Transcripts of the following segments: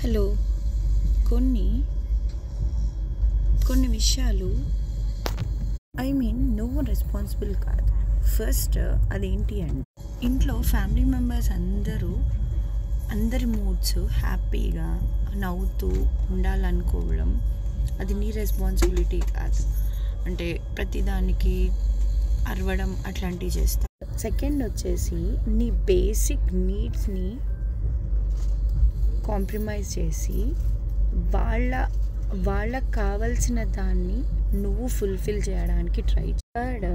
Hello. కొన్ని కొన్ని విషయాలు నువ్వు రెస్పాన్సిబుల్ కాదు. ఫస్ట్ అదేంటి అంటే, ఇంట్లో ఫ్యామిలీ మెంబర్స్ అందరి మూడ్స్ హ్యాపీగా నవ్వుతూ ఉండాలనుకోవడం అది నీ రెస్పాన్సిబిలిటీ కాదు. అంటే ప్రతిదానికి అరవడం అట్లాంటివి చేస్తా. సెకండ్ వచ్చేసి, నీ బేసిక్ నీడ్స్ని కాంప్రమైజ్ చేసి వాళ్ళకు కావాల్సిన దాన్ని నువ్వు ఫుల్ఫిల్ చేయడానికి ట్రై. థర్డ్,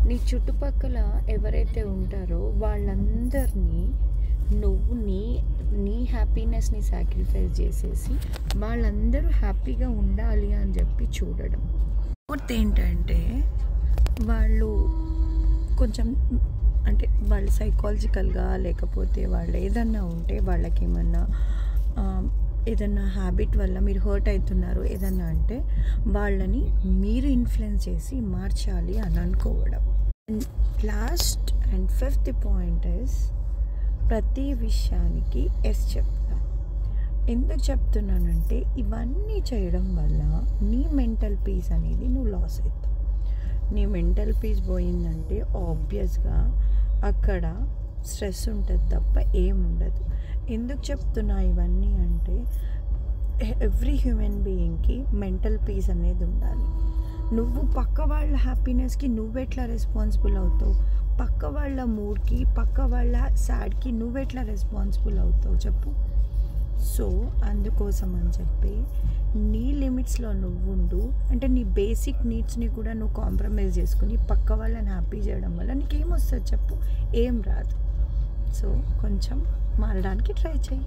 నీ చుట్టుపక్కల ఎవరైతే ఉంటారో వాళ్ళందరినీ నువ్వు నీ హ్యాపీనెస్ని సాక్రిఫైస్ చేసేసి వాళ్ళందరూ హ్యాపీగా ఉండాలి అని చెప్పి చూడడం. ఫోర్త్ ఏంటంటే, వాళ్ళు కొంచెం అంటే వాళ్ళు సైకాలజికల్గా లేకపోతే వాళ్ళు ఏదన్నా ఉంటే వాళ్ళకి ఏదన్నా హ్యాబిట్ వల్ల మీరు హర్ట్ అవుతున్నారు ఏదన్నా అంటే వాళ్ళని మీరు ఇన్ఫ్లుయెన్స్ చేసి మార్చాలి అని అనుకోవడం. Last and fifth point is, ప్రతి విషయానికి ఎస్ చెప్తాం. ఎందుకు చెప్తున్నానంటే, ఇవన్నీ చేయడం వల్ల నీ మెంటల్ పీస్ అనేది నువ్వు లాస్ అవుతావు. నీ మెంటల్ పీస్ పోయిందంటే ఆబ్వియస్గా అక్కడ స్ట్రెస్ ఉంటుంది తప్ప ఏముండదు. ఎందుకు చెప్తున్నా ఇవన్నీ అంటే, ఎవ్రీ హ్యూమన్ బీయింగ్కి మెంటల్ పీస్ అనేది ఉండాలి. నువ్వు పక్క వాళ్ళ హ్యాపీనెస్కి నువ్వెట్లా రెస్పాన్సిబుల్ అవుతావు? పక్క వాళ్ళ మూడ్కి, పక్క వాళ్ళ సాడ్కి నువ్వెట్లా రెస్పాన్సిబుల్ అవుతావు చెప్పు? సో అందుకోసం అని చెప్పి నీ లిమిట్స్లో నువ్వు ఉండు. అంటే నీ బేసిక్ నీడ్స్ని కూడా నువ్వు కాంప్రమైజ్ చేసుకుని పక్క వాళ్ళని హ్యాపీ చేయడం వల్ల నీకేమొస్తుంది చెప్పు? ఏం రాదు. సో కొంచెం మారడానికి ట్రై చేయి.